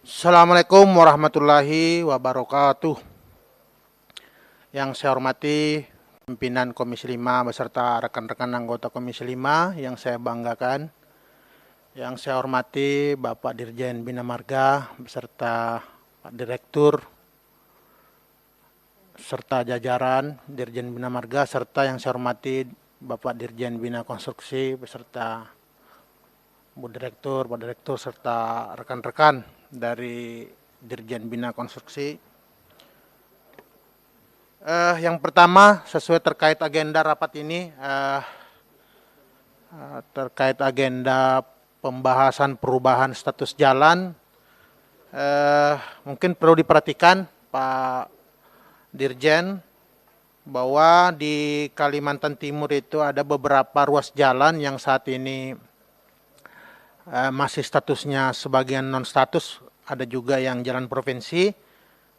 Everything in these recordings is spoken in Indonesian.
Assalamualaikum warahmatullahi wabarakatuh. Yang saya hormati pimpinan Komisi 5 beserta rekan-rekan anggota Komisi 5 yang saya banggakan. Yang saya hormati Bapak Dirjen Bina Marga beserta Pak Direktur serta jajaran Dirjen Bina Marga, serta yang saya hormati Bapak Dirjen Bina Konstruksi beserta Bu Direktur, Pak Direktur, serta rekan-rekan dari Dirjen Bina Konstruksi. Yang pertama, sesuai terkait agenda rapat ini, terkait agenda pembahasan perubahan status jalan, mungkin perlu diperhatikan Pak Dirjen bahwa di Kalimantan Timur itu ada beberapa ruas jalan yang saat ini masih statusnya sebagian non status, ada juga yang jalan provinsi.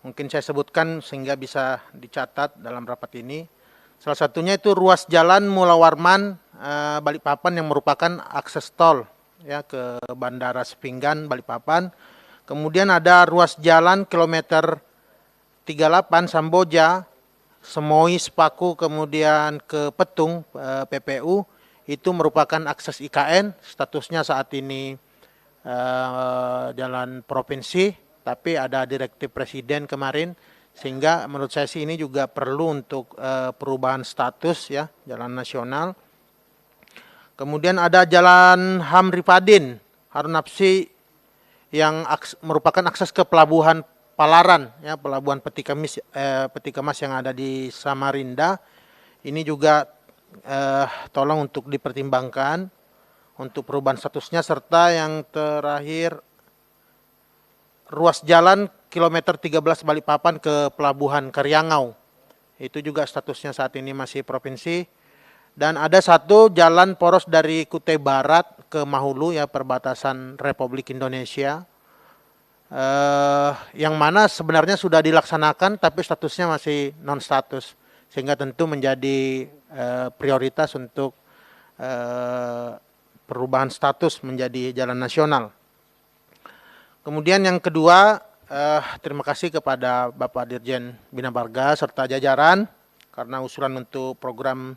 Mungkin saya sebutkan sehingga bisa dicatat dalam rapat ini. Salah satunya itu ruas jalan Mula Warman Balikpapan yang merupakan akses tol ya ke Bandara Sepinggan Balikpapan. Kemudian ada ruas jalan kilometer 38 Samboja, Semoi, Sepaku, kemudian ke Petung PPU. Itu merupakan akses IKN, statusnya saat ini jalan provinsi, tapi ada direktif presiden kemarin, sehingga menurut saya sih ini juga perlu untuk perubahan status ya, jalan nasional. Kemudian ada jalan Hamri Padin, Harun Nafsi yang merupakan akses ke pelabuhan Palaran, ya, pelabuhan peti kemas yang ada di Samarinda. Ini juga tolong untuk dipertimbangkan untuk perubahan statusnya, serta yang terakhir ruas jalan kilometer 13 Balikpapan ke Pelabuhan Karyangau. Itu juga statusnya saat ini masih provinsi. Dan ada satu jalan poros dari Kutai Barat ke Mahulu ya, perbatasan Republik Indonesia. Yang mana sebenarnya sudah dilaksanakan tapi statusnya masih non status, sehingga tentu menjadi prioritas untuk perubahan status menjadi jalan nasional. Kemudian yang kedua, terima kasih kepada Bapak Dirjen Bina Marga serta jajaran karena usulan untuk program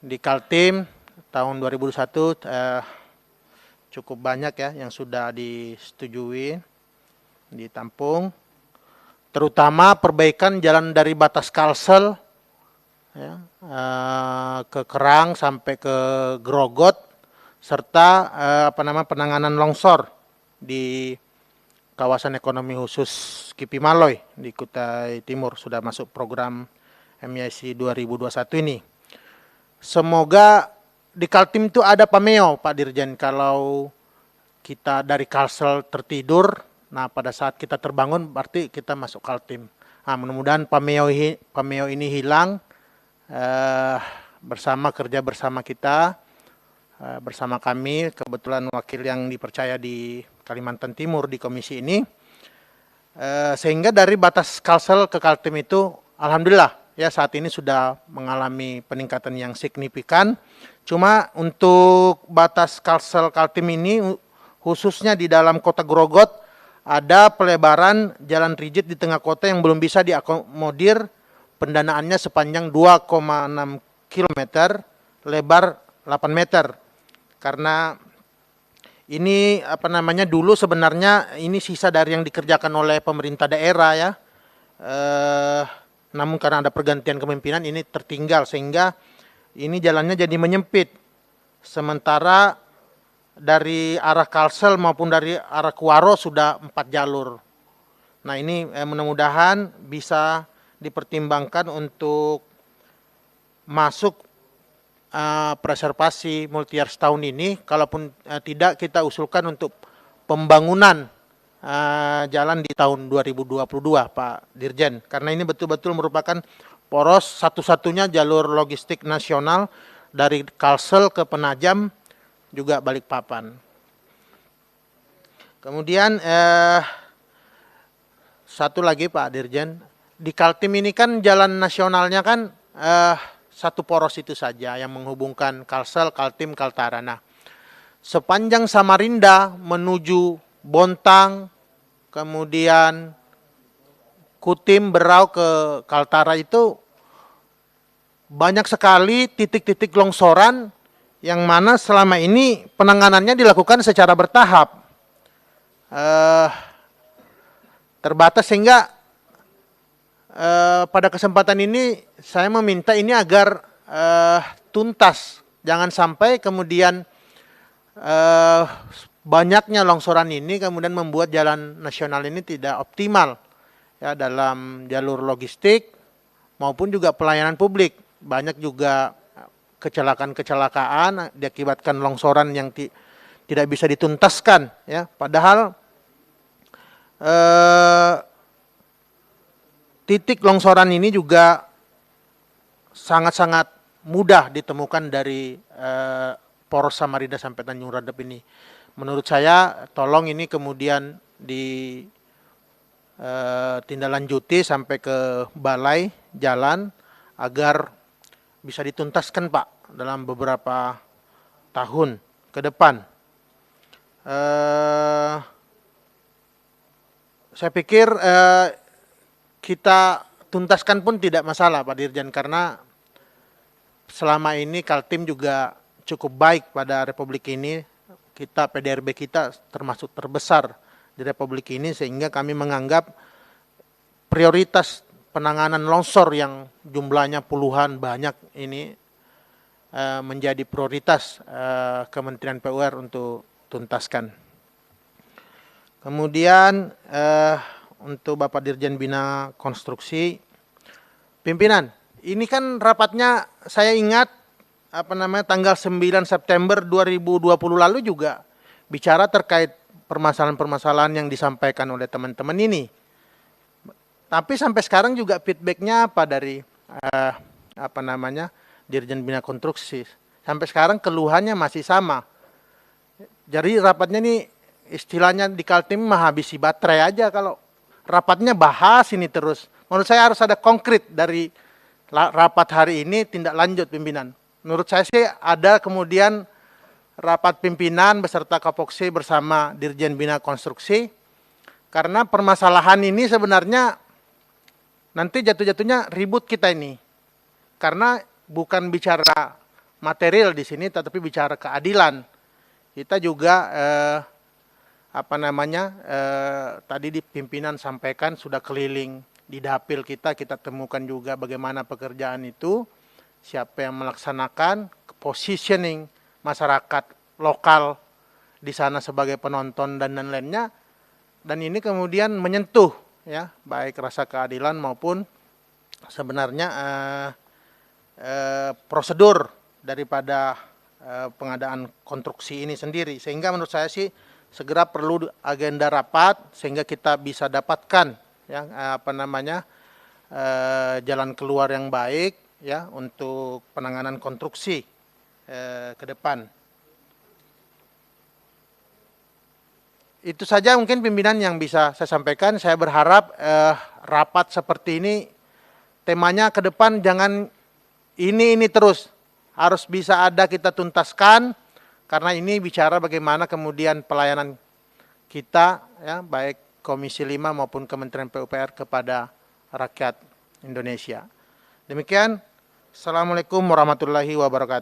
di Kaltim tahun 2021 cukup banyak ya yang sudah disetujui, ditampung. Terutama perbaikan jalan dari batas Kalsel ya, ke Kerang sampai ke Grogot, serta penanganan longsor di kawasan ekonomi khusus Kipi Maloy di Kutai Timur sudah masuk program MIC 2021 ini. Semoga di Kaltim itu ada pameo, Pak Dirjen. Kalau kita dari Kalsel tertidur, nah pada saat kita terbangun berarti kita masuk Kaltim. Nah, mudah-mudahan pameo ini hilang. Kerja bersama kita, bersama kami, kebetulan wakil yang dipercaya di Kalimantan Timur di komisi ini, sehingga dari batas Kalsel ke Kaltim itu alhamdulillah ya saat ini sudah mengalami peningkatan yang signifikan. Cuma untuk batas Kalsel Kaltim ini khususnya di dalam kota Grogot ada pelebaran jalan rigid di tengah kota yang belum bisa diakomodir. Pendanaannya sepanjang 2,6 km, lebar 8 meter. Karena ini dulu sebenarnya ini sisa dari yang dikerjakan oleh pemerintah daerah ya. Namun karena ada pergantian kepemimpinan ini tertinggal, sehingga ini jalannya jadi menyempit. Sementara dari arah Kalsel maupun dari arah Kuaro sudah 4 jalur. Nah ini mudah-mudahan bisa dipertimbangkan untuk masuk preservasi multi-year setahun ini. Kalaupun tidak, kita usulkan untuk pembangunan jalan di tahun 2022 Pak Dirjen, karena ini betul-betul merupakan poros satu-satunya jalur logistik nasional dari Kalsel ke Penajam juga Balikpapan. Kemudian satu lagi Pak Dirjen, di Kaltim ini kan jalan nasionalnya kan satu poros itu saja yang menghubungkan Kalsel, Kaltim, Kaltara. Nah, sepanjang Samarinda menuju Bontang, kemudian Kutim, Berau ke Kaltara itu banyak sekali titik-titik longsoran yang mana selama ini penanganannya dilakukan secara bertahap. Terbatas sehingga pada kesempatan ini saya meminta ini agar tuntas. Jangan sampai kemudian banyaknya longsoran ini kemudian membuat jalan nasional ini tidak optimal ya dalam jalur logistik maupun juga pelayanan publik. Banyak juga kecelakaan diakibatkan longsoran yang tidak bisa dituntaskan ya. Padahal titik longsoran ini juga sangat-sangat mudah ditemukan dari Poros Samarinda sampai Tanjung Redep ini. Menurut saya tolong ini kemudian ditindaklanjuti sampai ke balai jalan agar bisa dituntaskan Pak dalam beberapa tahun ke depan. Saya pikir kita tuntaskan pun tidak masalah Pak Dirjen, karena selama ini Kaltim juga cukup baik pada Republik ini. Kita PDRB kita termasuk terbesar di Republik ini, sehingga kami menganggap prioritas penanganan longsor yang jumlahnya puluhan banyak ini menjadi prioritas Kementerian PUR untuk tuntaskan. Kemudian untuk Bapak Dirjen Bina Konstruksi, pimpinan, ini kan rapatnya saya ingat tanggal 9 September 2020 lalu juga bicara terkait permasalahan-permasalahan yang disampaikan oleh teman-teman ini. Tapi sampai sekarang juga feedbacknya apa dari Dirjen Bina Konstruksi? Sampai sekarang keluhannya masih sama. Jadi rapatnya ini istilahnya di Kaltim menghabisi baterai aja kalau rapatnya bahas ini terus. Menurut saya harus ada konkret dari rapat hari ini, tindak lanjut pimpinan. Menurut saya sih ada kemudian rapat pimpinan beserta Kapoksi bersama Dirjen Bina Konstruksi, karena permasalahan ini sebenarnya nanti jatuh-jatuhnya ribut kita ini. Karena bukan bicara material di sini, tetapi bicara keadilan. Kita juga tadi di pimpinan sampaikan sudah keliling di dapil kita temukan juga bagaimana pekerjaan itu, siapa yang melaksanakan, positioning masyarakat lokal di sana sebagai penonton dan lain-lainnya. Dan ini kemudian menyentuh ya baik rasa keadilan maupun sebenarnya prosedur daripada pengadaan konstruksi ini sendiri, sehingga menurut saya sih segera perlu agenda rapat sehingga kita bisa dapatkan ya jalan keluar yang baik ya untuk penanganan konstruksi ke depan. Itu saja mungkin pimpinan yang bisa saya sampaikan. Saya berharap rapat seperti ini temanya ke depan jangan ini terus, harus bisa ada kita tuntaskan, karena ini bicara bagaimana kemudian pelayanan kita ya baik Komisi 5 maupun Kementerian PUPR kepada rakyat Indonesia. Demikian, Assalamualaikum warahmatullahi wabarakatuh.